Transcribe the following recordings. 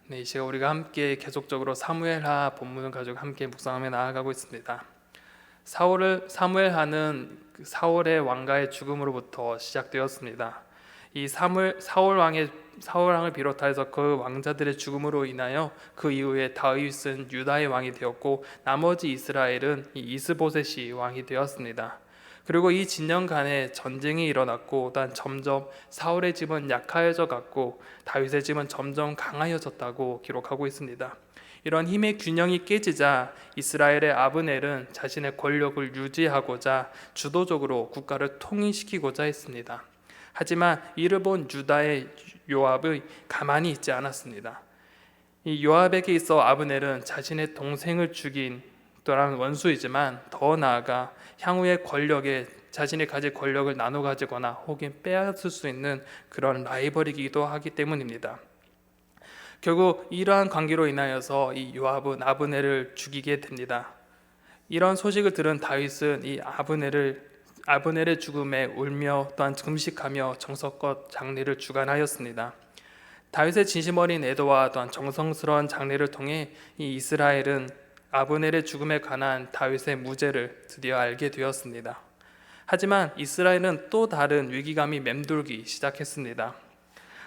네, 이 시간 우리가 함께 계속적으로 사무엘하 본문을 가지고 함께 묵상하며 나아가고 있습니다. 사무엘하는 사울의 왕가의 죽음으로부터 시작되었습니다. 이 사울 왕을 비롯하여서 그 왕자들의 죽음으로 인하여 그 이후에 다윗은 유다의 왕이 되었고 나머지 이스라엘은 이 이스보셋이 왕이 되었습니다. 그리고 이 진영간에 전쟁이 일어났고 또한 점점 사울의 집은 약하여져 갔고 다윗의 집은 점점 강하여졌다고 기록하고 있습니다. 이런 힘의 균형이 깨지자 이스라엘의 아브넬은 자신의 권력을 유지하고자 주도적으로 국가를 통일시키고자 했습니다. 하지만 이를 본 유다의 요압이 가만히 있지 않았습니다. 이 요압에게 있어 아브넬은 자신의 동생을 죽인 또한 원수이지만 더 나아가 향후의 권력에 자신이 가질 권력을 나눠 가지거나 혹은 빼앗을 수 있는 그런 라이벌이기도 하기 때문입니다. 결국 이러한 관계로 인하여서 이 요압은 아브넬을 죽이게 됩니다. 이런 소식을 들은 다윗은 이 아브넬의 죽음에 울며 또한 금식하며 정성껏 장례를 주관하였습니다. 다윗의 진심 어린 애도와 또한 정성스러운 장례를 통해 이 이스라엘은 아브넬의 죽음에 관한 다윗의 무죄를 드디어 알게 되었습니다. 하지만 이스라엘은 또 다른 위기감이 맴돌기 시작했습니다.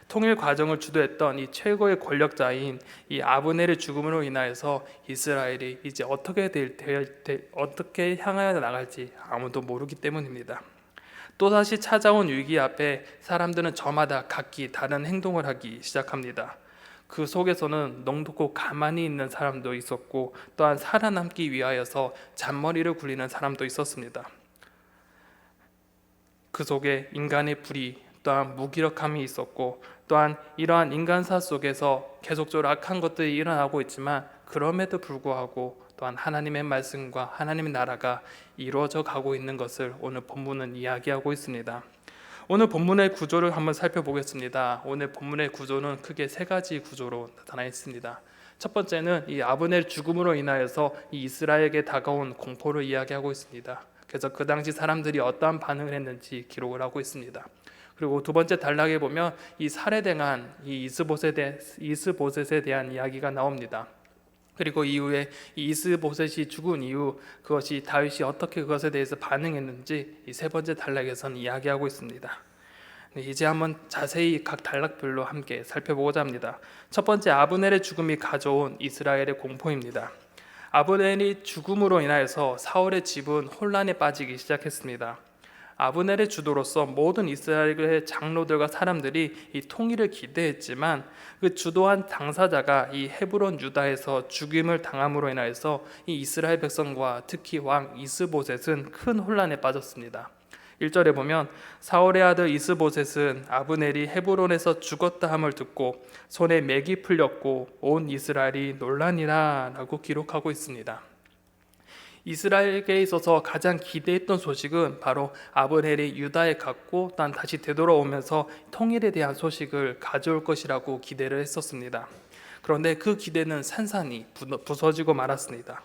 통일 과정을 주도했던 이 최고의 권력자인 이 아브넬의 죽음으로 인하여서 이스라엘이 이제 어떻게 향하여 나갈지 아무도 모르기 때문입니다. 또다시 찾아온 위기 앞에 사람들은 저마다 각기 다른 행동을 하기 시작합니다. 그 속에서는 넋놓고 가만히 있는 사람도 있었고 또한 살아남기 위하여서 잔머리를 굴리는 사람도 있었습니다. 그 속에 인간의 불의 또한 무기력함이 있었고 또한 이러한 인간사 속에서 계속적으로 악한 것들이 일어나고 있지만 그럼에도 불구하고 또한 하나님의 말씀과 하나님의 나라가 이루어져 가고 있는 것을 오늘 본문은 이야기하고 있습니다. 오늘 본문의 구조를 한번 살펴보겠습니다. 오늘 본문의 구조는 크게 세 가지 구조로 나타나 있습니다. 첫 번째는 이 아브넬 죽음으로 인하여서 이 이스라엘에게 다가온 공포를 이야기하고 있습니다. 그래서 그 당시 사람들이 어떠한 반응을 했는지 기록을 하고 있습니다. 그리고 두 번째 단락에 보면 이 살해당한 이 이스보셋에 대한 이야기가 나옵니다. 그리고 이후에 이 이스보셋이 죽은 이후 그것이 다윗이 어떻게 그것에 대해서 반응했는지 이 세 번째 단락에서는 이야기하고 있습니다. 이제 한번 자세히 각 단락별로 함께 살펴보고자 합니다. 첫 번째, 아브넬의 죽음이 가져온 이스라엘의 공포입니다. 아브넬이 죽음으로 인하여서 사울의 집은 혼란에 빠지기 시작했습니다. 아브넬의 주도로서 모든 이스라엘의 장로들과 사람들이 이 통일을 기대했지만 그 주도한 당사자가 이 헤브론 유다에서 죽임을 당함으로 인하여서 이 이스라엘 백성과 특히 왕 이스보셋은 큰 혼란에 빠졌습니다. 1절에 보면 사울의 아들 이스보셋은 아브넬이 헤브론에서 죽었다 함을 듣고 손에 맥이 풀렸고 온 이스라엘이 놀라니라 라고 기록하고 있습니다. 이스라엘에게 있어서 가장 기대했던 소식은 바로 아브넬이 유다에 갔고 또한 다시 되돌아오면서 통일에 대한 소식을 가져올 것이라고 기대를 했었습니다. 그런데 그 기대는 산산이 부서지고 말았습니다.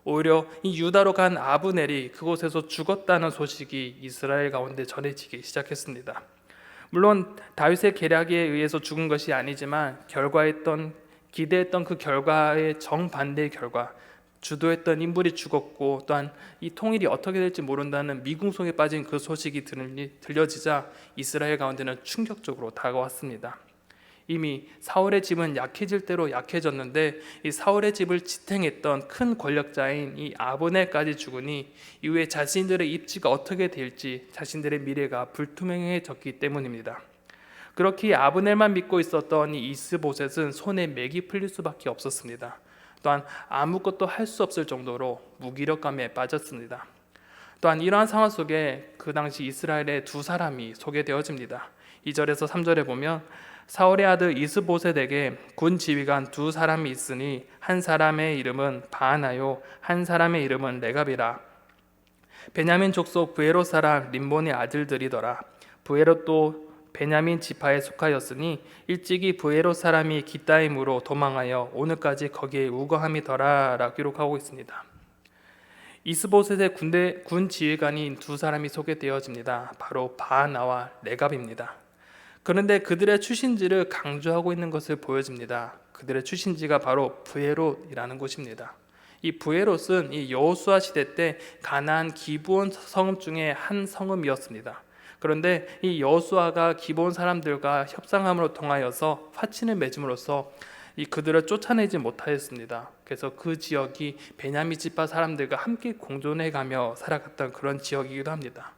오히려 이 유다로 간 아브넬이 그곳에서 죽었다는 소식이 이스라엘 가운데 전해지기 시작했습니다. 물론 다윗의 계략에 의해서 죽은 것이 아니지만 기대했던 그 결과의 정반대의 결과, 주도했던 인물이 죽었고 또한 이 통일이 어떻게 될지 모른다는 미궁속에 빠진 그 소식이 들려지자 이스라엘 가운데는 충격적으로 다가왔습니다. 이미 사울의 집은 약해질 대로 약해졌는데 이 사울의 집을 지탱했던 큰 권력자인 이 아브넬까지 죽으니 이후에 자신들의 입지가 어떻게 될지 자신들의 미래가 불투명해졌기 때문입니다. 그렇게 아브넬만 믿고 있었던 이 이스보셋은 손에 맥이 풀릴 수밖에 없었습니다. 또한 아무것도 할 수 없을 정도로 무기력감에 빠졌습니다. 또한 이러한 상황 속에 그 당시 이스라엘의 두 사람이 소개되어집니다. 2절에서 3절에 보면 사울의 아들 이스보셋에게 군 지휘관 두 사람이 있으니 한 사람의 이름은 바하나요 한 사람의 이름은 레갑이라. 베냐민 족속 브에롯 사람 림몬의 아들들이더라. 브에롯도 베냐민 지파에 속하였으니 일찍이 브에롯 사람이 기타임으로 도망하여 오늘까지 거기에 우거함이더라 라고 기록하고 있습니다. 이스보셋의 군 지휘관인 두 사람이 소개되어집니다. 바로 바하나와 레갑입니다. 그런데 그들의 출신지를 강조하고 있는 것을 보여집니다. 그들의 출신지가 바로 브에롯이라는 곳입니다. 이 브에롯은 이 여호수아 시대 때 가나안 기브온 성읍 중에 한 성읍이었습니다. 그런데 이 여호수아가 기브온 사람들과 협상함으로 통하여서 화친을 맺음으로써 이 그들을 쫓아내지 못하였습니다. 그래서 그 지역이 베냐민 지파 사람들과 함께 공존해가며 살아갔던 그런 지역이기도 합니다.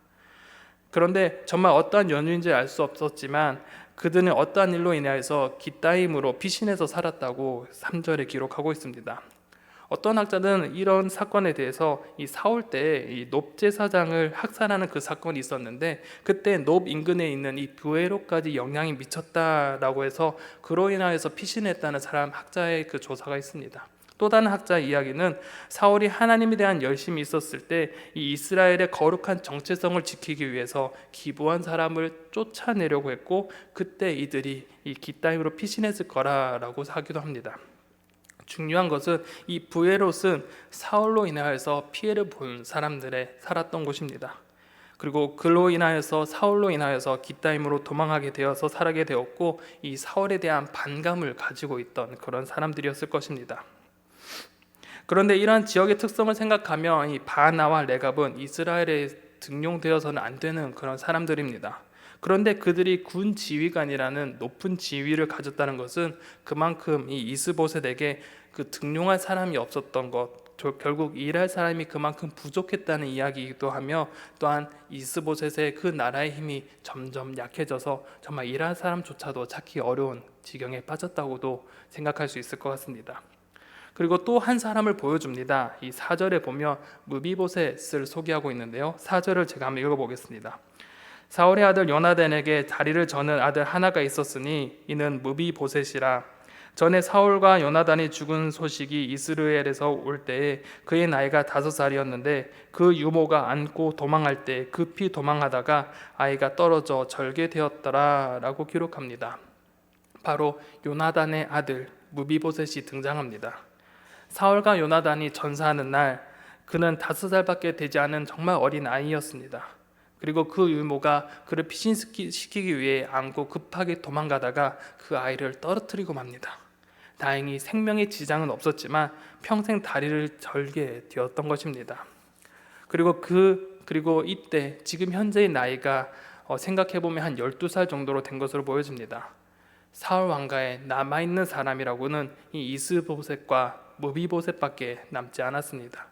그런데 정말 어떠한 연유인지 알 수 없었지만 그들은 어떠한 일로 인하여서 깃다임으로 피신해서 살았다고 3절에 기록하고 있습니다. 어떤 학자는 이런 사건에 대해서 이 사울 때 이 놉 제사장을 학살하는 그 사건이 있었는데 그때 놉 인근에 있는 이 브에롯까지 영향이 미쳤다라고 해서 그로 인하여서 피신했다는 사람 학자의 그 조사가 있습니다. 또 다른 학자의 이야기는 사울이 하나님에 대한 열심이 있었을 때 이 이스라엘의 거룩한 정체성을 지키기 위해서 기부한 사람을 쫓아내려고 했고 그때 이들이 이 깃다임으로 피신했을 거라고 하기도 합니다. 중요한 것은 이 브에롯은 사울로 인하여서 피해를 본 사람들의 살았던 곳입니다. 그리고 그로 인하여서 사울로 인하여서 깃다임으로 도망하게 되어서 살게 되었고 이 사울에 대한 반감을 가지고 있던 그런 사람들이었을 것입니다. 그런데 이러한 지역의 특성을 생각하면 이 바나와 레갑은 이스라엘에 등용되어서는 안 되는 그런 사람들입니다. 그런데 그들이 군 지휘관이라는 높은 지위를 가졌다는 것은 그만큼 이 이스보셋에게 그 등용할 사람이 없었던 것, 결국 일할 사람이 그만큼 부족했다는 이야기이기도 하며 또한 이스보셋의 그 나라의 힘이 점점 약해져서 정말 일할 사람조차도 찾기 어려운 지경에 빠졌다고도 생각할 수 있을 것 같습니다. 그리고 또 한 사람을 보여줍니다. 이 4절에 보면 무비보셋을 소개하고 있는데요. 4절을 제가 한번 읽어보겠습니다. 사울의 아들 요나단에게 다리를 저는 아들 하나가 있었으니 이는 무비보셋이라. 전에 사울과 요나단이 죽은 소식이 이스라엘에서 올 때에 그의 나이가 5살이었는데 그 유모가 안고 도망할 때 급히 도망하다가 아이가 떨어져 절게 되었더라 라고 기록합니다. 바로 요나단의 아들 무비보셋이 등장합니다. 사울과 요나단이 전사하는 날 그는 5살밖에 되지 않은 정말 어린 아이였습니다. 그리고 그 유모가 그를 피신시키기 위해 안고 급하게 도망가다가 그 아이를 떨어뜨리고 맙니다. 다행히 생명의 지장은 없었지만 평생 다리를 절게 되었던 것입니다. 그리고 이때 지금 현재의 나이가 생각해보면 한 12살 정도로 된 것으로 보여집니다. 사울 왕가에 남아있는 사람이라고는 이 이스보셋과 무비보셋밖에 남지 않았습니다.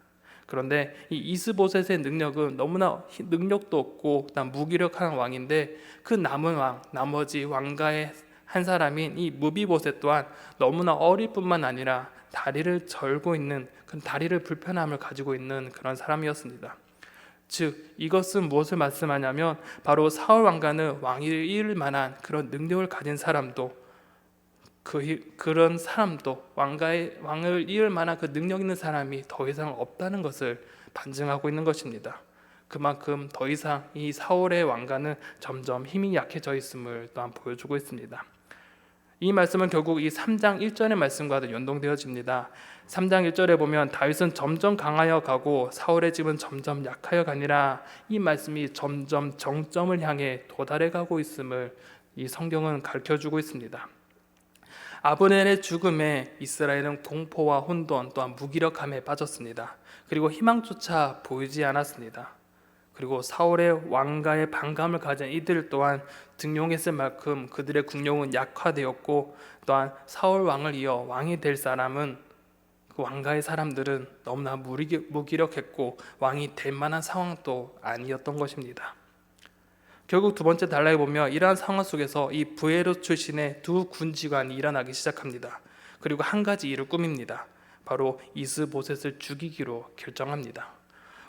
그런데 이 이스보셋의 능력은 너무나 능력도 없고 무기력한 왕인데 그 남은 왕, 나머지 왕가의 한 사람인 이 무비보셋 또한 너무나 어릴 뿐만 아니라 다리를 절고 있는 그 다리를 불편함을 가지고 있는 그런 사람이었습니다. 즉 이것은 무엇을 말씀하냐면 바로 사울 왕가는 왕위를 이을 만한 그런 능력을 가진 사람도 그런 사람도 왕을 이을 만한 그 능력 있는 사람이 더 이상 없다는 것을 반증하고 있는 것입니다. 그만큼 더 이상 이 사울의 왕가는 점점 힘이 약해져 있음을 또한 보여주고 있습니다. 이 말씀은 결국 이 3장 1절의 말씀과도 연동되어집니다. 3장 1절에 보면 다윗은 점점 강하여 가고 사울의 집은 점점 약하여 가니라. 이 말씀이 점점 정점을 향해 도달해 가고 있음을 이 성경은 가르쳐주고 있습니다. 아브넬의 죽음에 이스라엘은 공포와 혼돈 또한 무기력함에 빠졌습니다. 그리고 희망조차 보이지 않았습니다. 그리고 사울의 왕가의 반감을 가진 이들 또한 등용했을 만큼 그들의 국력은 약화되었고 또한 사울 왕을 이어 왕이 될 사람은 그 왕가의 사람들은 너무나 무기력했고 왕이 될 만한 상황도 아니었던 것입니다. 결국 두 번째 단락에 보면 이러한 상황 속에서 이 브에롯 출신의 두 군지관이 일어나기 시작합니다. 그리고 한 가지 일을 꾸밉니다. 바로 이스보셋을 죽이기로 결정합니다.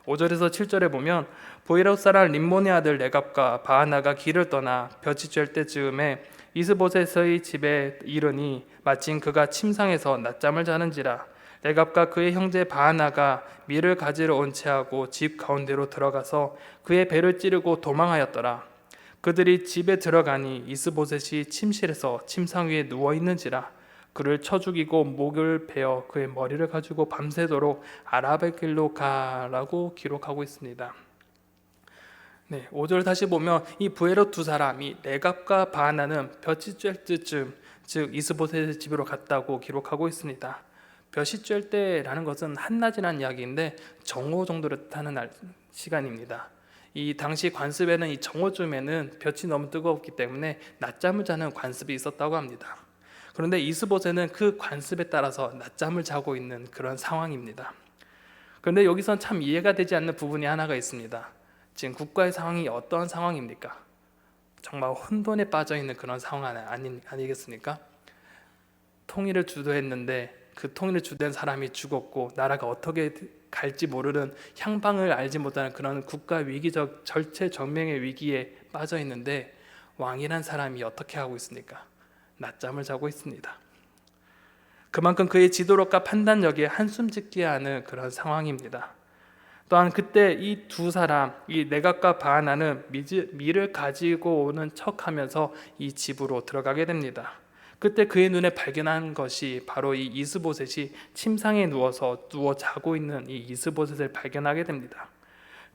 5절에서 7절에 보면 브에롯 사람 림몬의 아들 레갑과 바하나가 길을 떠나 볕이 쬐을 때쯤에 이스보셋의 집에 이르니 마침 그가 침상에서 낮잠을 자는지라. 레갑과 그의 형제 바하나가 밀을 가지러 온 채하고 집 가운데로 들어가서 그의 배를 찌르고 도망하였더라. 그들이 집에 들어가니 이스보셋이 침실에서 침상 위에 누워 있는지라. 그를 쳐 죽이고 목을 베어 그의 머리를 가지고 밤새도록 아라벨 길로 가라고 기록하고 있습니다. 네, 5절 다시 보면 이 부에롯 두 사람이 레갑과 바하나는 볕이 쬐 때쯤, 즉 이스보셋의 집으로 갔다고 기록하고 있습니다. 볕이 쬐 때라는 것은 한낮이라는 이야기인데 정오 정도를 뜻하는 시간입니다. 이 당시 관습에는 이 정오쯤에는 볕이 너무 뜨거웠기 때문에 낮잠을 자는 관습이 있었다고 합니다. 그런데 이스보셋은 그 관습에 따라서 낮잠을 자고 있는 그런 상황입니다. 그런데 여기선 참 이해가 되지 않는 부분이 하나가 있습니다. 지금 국가의 상황이 어떠한 상황입니까? 정말 혼돈에 빠져 있는 그런 상황 아니겠습니까? 통일을 주도했는데 그 통일을 주도한 사람이 죽었고 나라가 어떻게 갈지 모르는 향방을 알지 못하는 그런 국가 위기적 절체절명의 위기에 빠져 있는데 왕이란 사람이 어떻게 하고 있습니까? 낮잠을 자고 있습니다. 그만큼 그의 지도력과 판단력에 한숨 짓게 하는 그런 상황입니다. 또한 그때 이 두 사람, 이 레갑과 바하나는 밀을 가지고 오는 척하면서 이 집으로 들어가게 됩니다. 그때 그의 눈에 발견한 것이 바로 이 이스보셋이 침상에 누워 자고 있는 이 이스보셋을 발견하게 됩니다.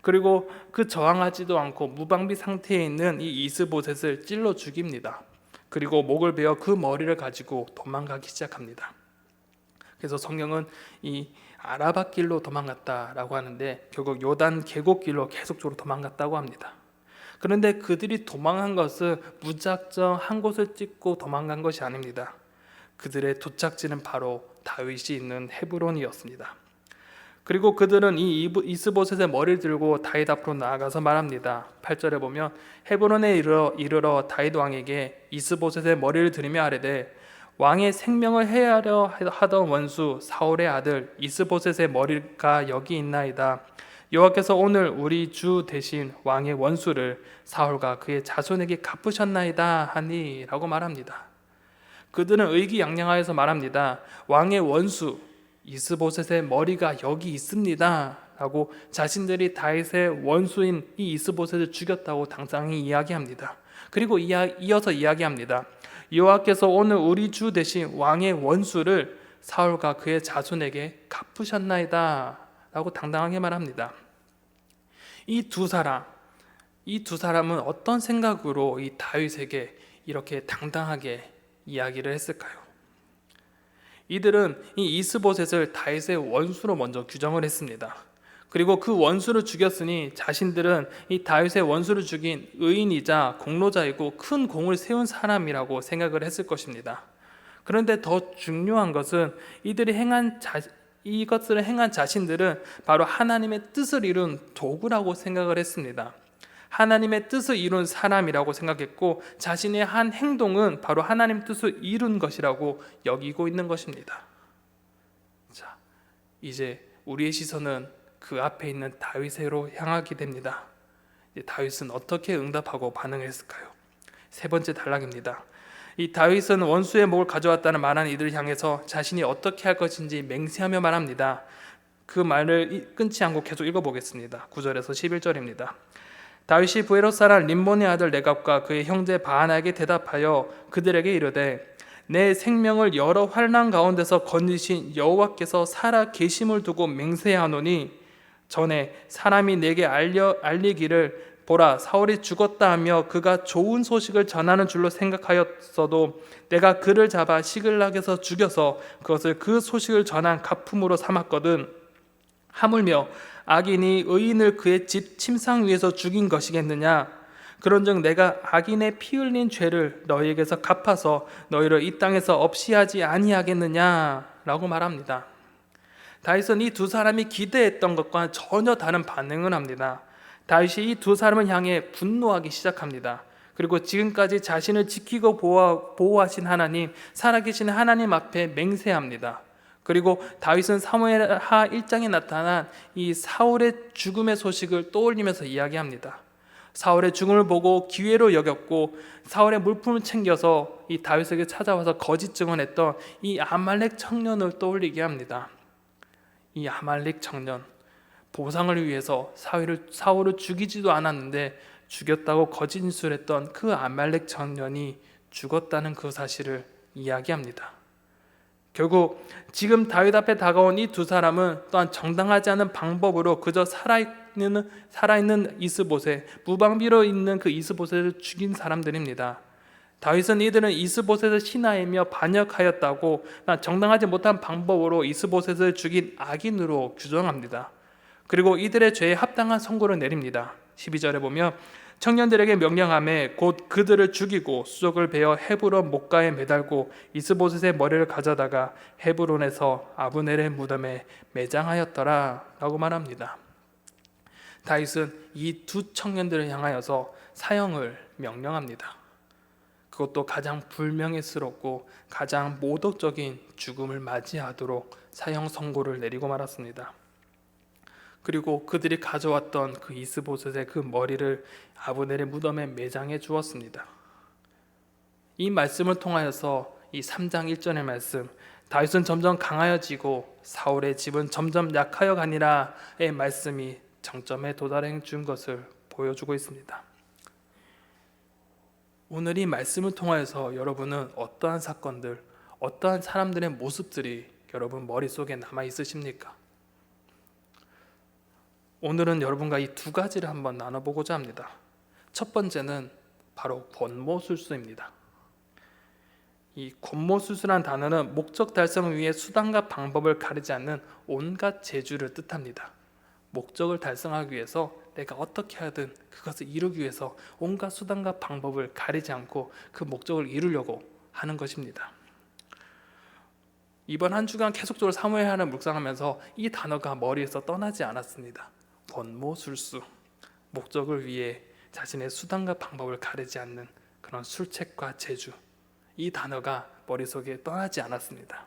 그리고 그 저항하지도 않고 무방비 상태에 있는 이 이스보셋을 찔러 죽입니다. 그리고 목을 베어 그 머리를 가지고 도망가기 시작합니다. 그래서 성경은 이 아라바 길로 도망갔다라고 하는데 결국 요단 계곡길로 계속적으로 도망갔다고 합니다. 그런데 그들이 도망한 것은 무작정 한 곳을 찍고 도망간 것이 아닙니다. 그들의 도착지는 바로 다윗이 있는 헤브론이었습니다. 그리고 그들은 이 이스보셋의 머리를 들고 다윗 앞으로 나아가서 말합니다. 8절에 보면 헤브론에 이르러 다윗 왕에게 이스보셋의 머리를 들이며 아뢰되 왕의 생명을 해하려 하던 원수 사울의 아들 이스보셋의 머리가 여기 있나이다. 여호와께서 오늘 우리 주 대신 왕의 원수를 사울과 그의 자손에게 갚으셨나이다 하니 라고 말합니다. 그들은 의기양양하여서 말합니다. 왕의 원수 이스보셋의 머리가 여기 있습니다 라고 자신들이 다윗의 원수인 이 이스보셋을 죽였다고 당당히 이야기합니다. 그리고 이어서 이야기합니다. 여호와께서 오늘 우리 주 대신 왕의 원수를 사울과 그의 자손에게 갚으셨나이다 라고 당당하게 말합니다. 이 두 사람은 어떤 생각으로 이 다윗에게 이렇게 당당하게 이야기를 했을까요? 이들은 이 이스보셋을 다윗의 원수로 먼저 규정을 했습니다. 그리고 그 원수를 죽였으니 자신들은 이 다윗의 원수를 죽인 의인이자 공로자이고 큰 공을 세운 사람이라고 생각을 했을 것입니다. 그런데 더 중요한 것은 이것을 행한 자신들은 바로 하나님의 뜻을 이룬 도구라고 생각을 했습니다. 하나님의 뜻을 이룬 사람이라고 생각했고 자신의 한 행동은 바로 하나님 뜻을 이룬 것이라고 여기고 있는 것입니다. 자, 이제 우리의 시선은 그 앞에 있는 다윗으로 향하게 됩니다. 다윗은 어떻게 응답하고 반응했을까요? 세 번째 단락입니다. 이 다윗은 원수의 목을 가져왔다는 말하는 이들을 향해서 자신이 어떻게 할 것인지 맹세하며 말합니다. 그 말을 끊지 않고 계속 읽어보겠습니다. 9절에서 11절입니다. 다윗이 부에롯 사람 림몬의 아들 레갑과 그의 형제 바하나에게 대답하여 그들에게 이르되 내 생명을 여러 환난 가운데서 건지신 여호와께서 살아 계심을 두고 맹세하노니 전에 사람이 내게 알리기를 보라 사울이 죽었다 하며 그가 좋은 소식을 전하는 줄로 생각하였어도 내가 그를 잡아 시글락에서 죽여서 그것을 그 소식을 전한 가품으로 삼았거든. 하물며 악인이 의인을 그의 집 침상 위에서 죽인 것이겠느냐? 그런즉 내가 악인의 피 흘린 죄를 너희에게서 갚아서 너희를 이 땅에서 없이 하지 아니하겠느냐? 라고 말합니다. 다윗은 이 두 사람이 기대했던 것과 전혀 다른 반응을 합니다. 다윗이 이 두 사람을 향해 분노하기 시작합니다. 그리고 지금까지 자신을 지키고 보호하신 하나님, 살아계신 하나님 앞에 맹세합니다. 그리고 다윗은 사무엘하 1장에 나타난 이 사울의 죽음의 소식을 떠올리면서 이야기합니다. 사울의 죽음을 보고 기회로 여겼고 사울의 물품을 챙겨서 이 다윗에게 찾아와서 거짓 증언했던 이 아말렉 청년을 떠올리게 합니다. 이 아말렉 청년, 보상을 위해서 사울을 죽이지도 않았는데 죽였다고 거짓 인술했던 그 아말렉 청년이 죽었다는 그 사실을 이야기합니다. 결국 지금 다윗 앞에 다가온 이 두 사람은 또한 정당하지 않은 방법으로 그저 살아있는 이스보셋, 무방비로 있는 그 이스보셋을 죽인 사람들입니다. 다윗은 이들은 이스보셋을 신하이며 반역하였다고 정당하지 못한 방법으로 이스보셋을 죽인 악인으로 규정합니다. 그리고 이들의 죄에 합당한 선고를 내립니다. 12절에 보면 청년들에게 명령하매 곧 그들을 죽이고 수족을 베어 헤브론 목가에 매달고 이스보셋의 머리를 가져다가 헤브론에서 아브넬의 무덤에 매장하였더라 라고 말합니다. 다윗은 이 두 청년들을 향하여서 사형을 명령합니다. 그것도 가장 불명예스럽고 가장 모독적인 죽음을 맞이하도록 사형 선고를 내리고 말았습니다. 그리고 그들이 가져왔던 그 이스보셋의 그 머리를 아브넬의 무덤에 매장해 주었습니다. 이 말씀을 통하여서 이 3장 1절의 말씀, 다윗은 점점 강하여지고 사울의 집은 점점 약하여 가니라의 말씀이 정점에 도달해 준 것을 보여주고 있습니다. 오늘 이 말씀을 통하여서 여러분은 어떠한 사건들, 어떠한 사람들의 모습들이 여러분 머릿속에 남아 있으십니까? 오늘은 여러분과 이 두 가지를 한번 나눠보고자 합니다. 첫 번째는 바로 권모술수입니다. 이 권모술수란 단어는 목적 달성을 위해 수단과 방법을 가리지 않는 온갖 재주를 뜻합니다. 목적을 달성하기 위해서 내가 어떻게 하든 그것을 이루기 위해서 온갖 수단과 방법을 가리지 않고 그 목적을 이루려고 하는 것입니다. 이번 한 주간 계속적으로 사무엘 하나님을 묵상하면서 이 단어가 머리에서 떠나지 않았습니다. 권모술수, 목적을 위해 자신의 수단과 방법을 가리지 않는 그런 술책과 재주, 이 단어가 머릿속에 떠나지 않았습니다.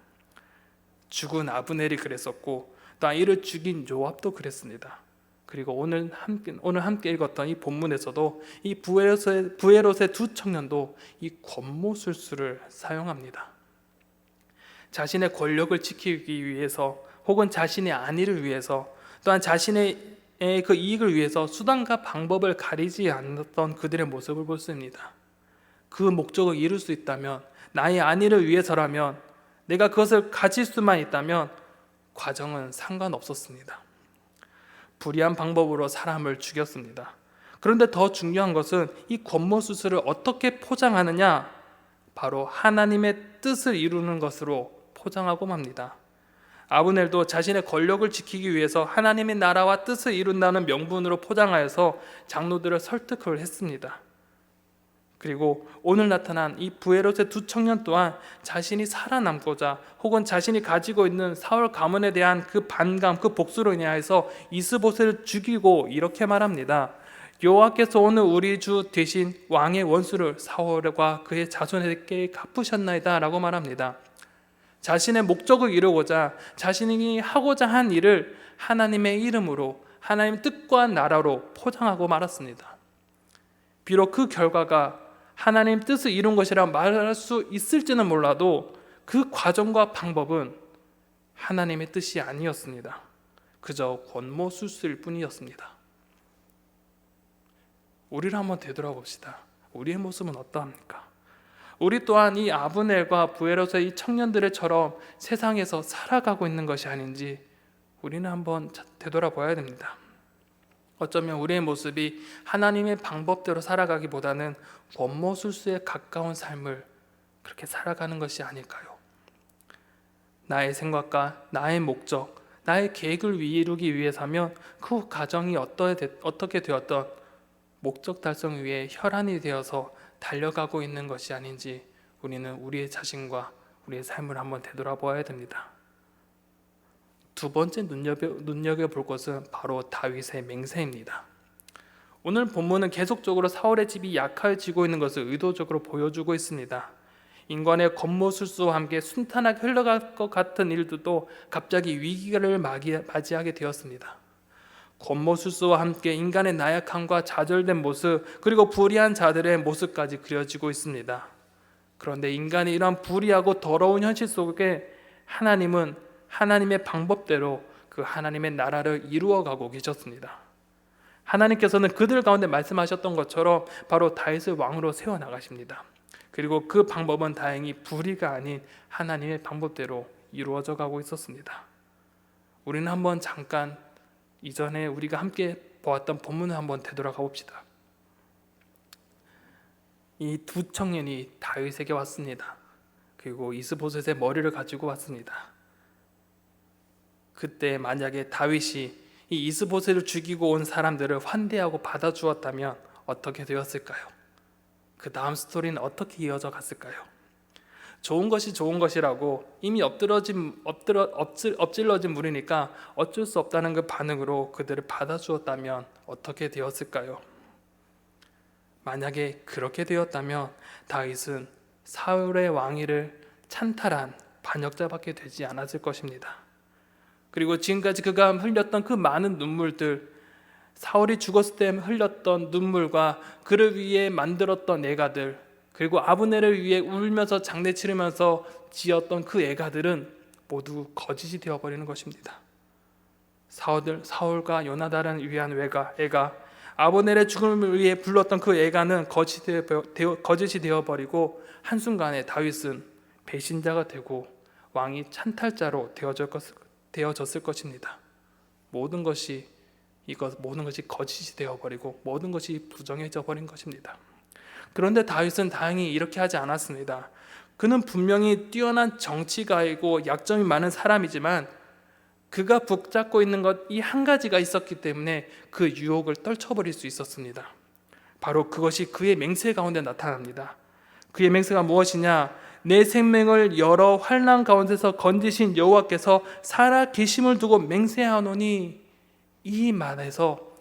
죽은 아브넬이 그랬었고 또 이를 죽인 요압도 그랬습니다. 그리고 오늘 함께 읽었던 이 본문에서도 이 부에롯의 두 청년도 이 권모술수를 사용합니다. 자신의 권력을 지키기 위해서 혹은 자신의 안위를 위해서 또한 자신의 그 이익을 위해서 수단과 방법을 가리지 않았던 그들의 모습을 볼 수 있습니다. 그 목적을 이룰 수 있다면, 나의 안위를 위해서라면, 내가 그것을 가질 수만 있다면 과정은 상관없었습니다. 불의한 방법으로 사람을 죽였습니다. 그런데 더 중요한 것은 이 권모술수를 어떻게 포장하느냐, 바로 하나님의 뜻을 이루는 것으로 포장하고 맙니다. 아브넬도 자신의 권력을 지키기 위해서 하나님의 나라와 뜻을 이룬다는 명분으로 포장하여서 장로들을 설득을 했습니다. 그리고 오늘 나타난 이 부에롯의 두 청년 또한 자신이 살아남고자 혹은 자신이 가지고 있는 사울 가문에 대한 그 반감, 그 복수로 인하여서 이스보셋을 죽이고 이렇게 말합니다. 여호와께서 오늘 우리 주 대신 왕의 원수를 사울과 그의 자손에게 갚으셨나이다 라고 말합니다. 자신의 목적을 이루고자 자신이 하고자 한 일을 하나님의 이름으로, 하나님의 뜻과 나라로 포장하고 말았습니다. 비록 그 결과가 하나님 뜻을 이룬 것이라 말할 수 있을지는 몰라도 그 과정과 방법은 하나님의 뜻이 아니었습니다. 그저 권모술수일 뿐이었습니다. 우리를 한번 되돌아봅시다. 우리의 모습은 어떠합니까? 우리 또한 이 아브넬과 부에롯의 이 청년들처럼 세상에서 살아가고 있는 것이 아닌지 우리는 한번 되돌아봐야 됩니다. 어쩌면 우리의 모습이 하나님의 방법대로 살아가기보다는 권모술수에 가까운 삶을 그렇게 살아가는 것이 아닐까요? 나의 생각과 나의 목적, 나의 계획을 이루기 위해서면 그 과정이 어떻게 되었던 목적 달성 위해 혈안이 되어서 달려가고 있는 것이 아닌지 우리는 우리의 자신과 우리의 삶을 한번 되돌아보아야 됩니다. 두 번째 눈여겨볼 것은 바로 다윗의 맹세입니다. 오늘 본문은 계속적으로 사울의 집이 약해지고 있는 것을 의도적으로 보여주고 있습니다. 인간의 권모술수와 함께 순탄하게 흘러갈 것 같은 일들도 갑자기 위기를 맞이하게 되었습니다. 권모술수와 함께 인간의 나약함과 좌절된 모습, 그리고 불의한 자들의 모습까지 그려지고 있습니다. 그런데 인간의 이러한 불의하고 더러운 현실 속에 하나님은 하나님의 방법대로 그 하나님의 나라를 이루어가고 계셨습니다. 하나님께서는 그들 가운데 말씀하셨던 것처럼 바로 다윗을 왕으로 세워나가십니다. 그리고 그 방법은 다행히 불의가 아닌 하나님의 방법대로 이루어져 가고 있었습니다. 우리는 한번 잠깐 이전에 우리가 함께 보았던 본문을 한번 되돌아가 봅시다. 이 두 청년이 다윗에게 왔습니다. 그리고 이스보셋의 머리를 가지고 왔습니다. 그때 만약에 다윗이 이 이스보셋을 죽이고 온 사람들을 환대하고 받아주었다면 어떻게 되었을까요? 그 다음 스토리는 어떻게 이어져 갔을까요? 좋은 것이 좋은 것이라고 이미 엎질러진 물이니까 어쩔 수 없다는 그 반응으로 그들을 받아주었다면 어떻게 되었을까요? 만약에 그렇게 되었다면 다윗은 사울의 왕위를 찬탈한 반역자밖에 되지 않았을 것입니다. 그리고 지금까지 그가 흘렸던 그 많은 눈물들, 사울이 죽었을 때 흘렸던 눈물과 그를 위해 만들었던 애가들, 그리고 아브넬을 위해 울면서 장례 치르면서 지었던 그 애가들은 모두 거짓이 되어버리는 것입니다. 사울과 요나단을 위한 애가, 아브넬의 죽음을 위해 불렀던 그 애가는 거짓이 되어버리고 한순간에 다윗은 배신자가 되고 왕이 찬탈자로 되어졌을 것입니다. 모든 것이 거짓이 되어버리고 모든 것이 부정해져 버린 것입니다. 그런데 다윗은 다행히 이렇게 하지 않았습니다. 그는 분명히 뛰어난 정치가이고 약점이 많은 사람이지만 그가 붙잡고 있는 것 이 한 가지가 있었기 때문에 그 유혹을 떨쳐버릴 수 있었습니다. 바로 그것이 그의 맹세 가운데 나타납니다. 그의 맹세가 무엇이냐? 내 생명을 여러 환난 가운데서 건지신 여호와께서 살아 계심을 두고 맹세하노니, 이 말에서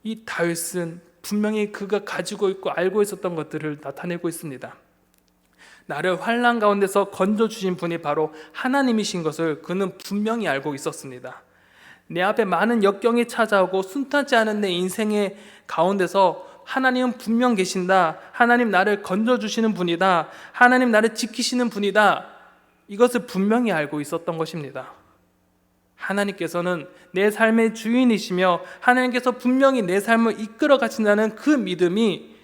이 다윗은 분명히 그가 가지고 있고 알고 있었던 것들을 나타내고 있습니다. 나를 환난 가운데서 건져주신 분이 바로 하나님이신 것을 그는 분명히 알고 있었습니다. 내 앞에 많은 역경이 찾아오고 순탄치 않은 내 인생의 가운데서 하나님은 분명 계신다. 하나님 나를 건져주시는 분이다. 하나님 나를 지키시는 분이다. 이것을 분명히 알고 있었던 것입니다. 하나님께서는 내 삶의 주인이시며 하나님께서 분명히 내 삶을 이끌어 가신다는 그 믿음이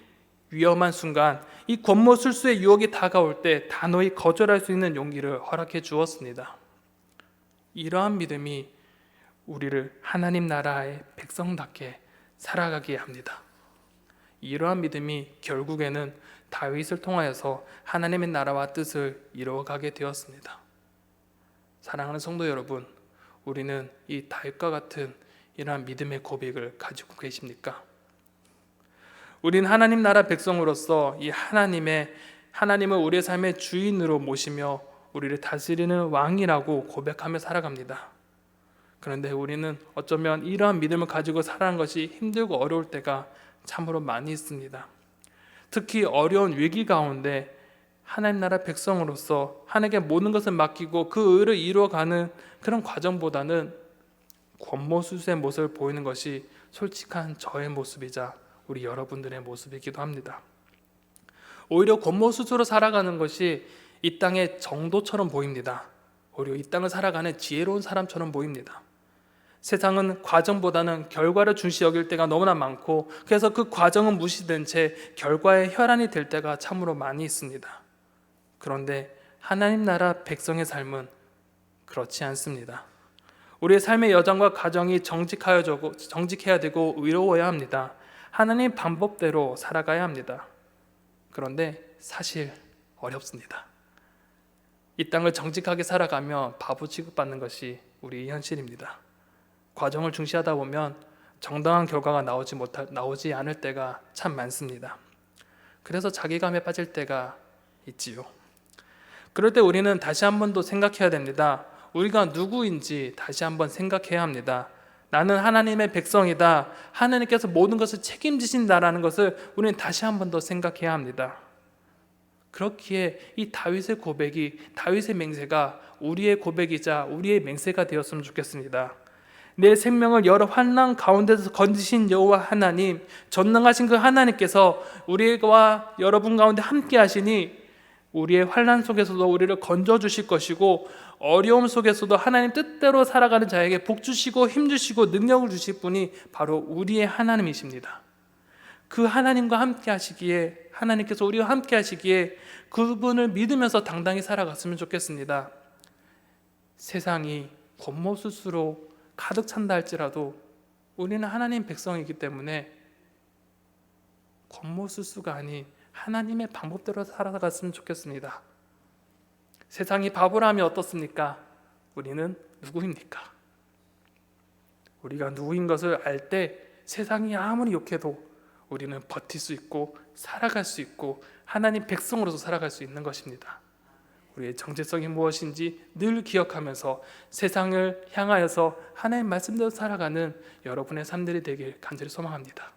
위험한 순간, 이 권모술수의 유혹이 다가올 때 단호히 거절할 수 있는 용기를 허락해 주었습니다. 이러한 믿음이 우리를 하나님 나라의 백성답게 살아가게 합니다. 이러한 믿음이 결국에는 다윗을 통하여서 하나님의 나라와 뜻을 이루어가게 되었습니다. 사랑하는 성도 여러분, 우리는 이 다윗과 같은 이러한 믿음의 고백을 가지고 계십니까? 우린 하나님 나라 백성으로서 이 하나님을 우리의 삶의 주인으로 모시며 우리를 다스리는 왕이라고 고백하며 살아갑니다. 그런데 우리는 어쩌면 이러한 믿음을 가지고 살아가는 것이 힘들고 어려울 때가 참으로 많이 있습니다. 특히 어려운 위기 가운데 하나님 나라 백성으로서 하나님께 모든 것을 맡기고 그 의를 이루어가는 그런 과정보다는 권모술수의 모습을 보이는 것이 솔직한 저의 모습이자 우리 여러분들의 모습이기도 합니다. 오히려 권모술수로 살아가는 것이 이 땅의 정도처럼 보입니다. 오히려 이 땅을 살아가는 지혜로운 사람처럼 보입니다. 세상은 과정보다는 결과를 중시 여길 때가 너무나 많고, 그래서 그 과정은 무시된 채 결과에 혈안이 될 때가 참으로 많이 있습니다. 그런데 하나님 나라 백성의 삶은 그렇지 않습니다. 우리의 삶의 여정과 과정이 정직해야 되고 의로워야 합니다. 하나님 방법대로 살아가야 합니다. 그런데 사실 어렵습니다. 이 땅을 정직하게 살아가며 바보 취급받는 것이 우리의 현실입니다. 과정을 중시하다 보면 정당한 결과가 나오지 않을 때가 참 많습니다. 그래서 자괴감에 빠질 때가 있지요. 그럴 때 우리는 다시 한 번 더 생각해야 됩니다. 우리가 누구인지 다시 한번 생각해야 합니다. 나는 하나님의 백성이다. 하나님께서 모든 것을 책임지신다라는 것을 우리는 다시 한 번 더 생각해야 합니다. 그렇기에 이 다윗의 고백이, 다윗의 맹세가 우리의 고백이자 우리의 맹세가 되었으면 좋겠습니다. 내 생명을 여러 환난 가운데서 건지신 여호와 하나님, 전능하신 그 하나님께서 우리와 여러분 가운데 함께 하시니 우리의 환난 속에서도 우리를 건져주실 것이고, 어려움 속에서도 하나님 뜻대로 살아가는 자에게 복 주시고 힘 주시고 능력을 주실 분이 바로 우리의 하나님이십니다. 그 하나님과 함께 하시기에, 하나님께서 우리와 함께 하시기에 그분을 믿으면서 당당히 살아갔으면 좋겠습니다. 세상이 겉모술수로 가득 찬다 할지라도 우리는 하나님 백성이기 때문에 겉모술수가 아닌 하나님의 방법대로 살아갔으면 좋겠습니다. 세상이 바보라면 어떻습니까? 우리는 누구입니까? 우리가 누구인 것을 알 때 세상이 아무리 욕해도 우리는 버틸 수 있고 살아갈 수 있고 하나님 백성으로서 살아갈 수 있는 것입니다. 우리의 정체성이 무엇인지 늘 기억하면서 세상을 향하여서 하나님 말씀대로 살아가는 여러분의 삶들이 되길 간절히 소망합니다.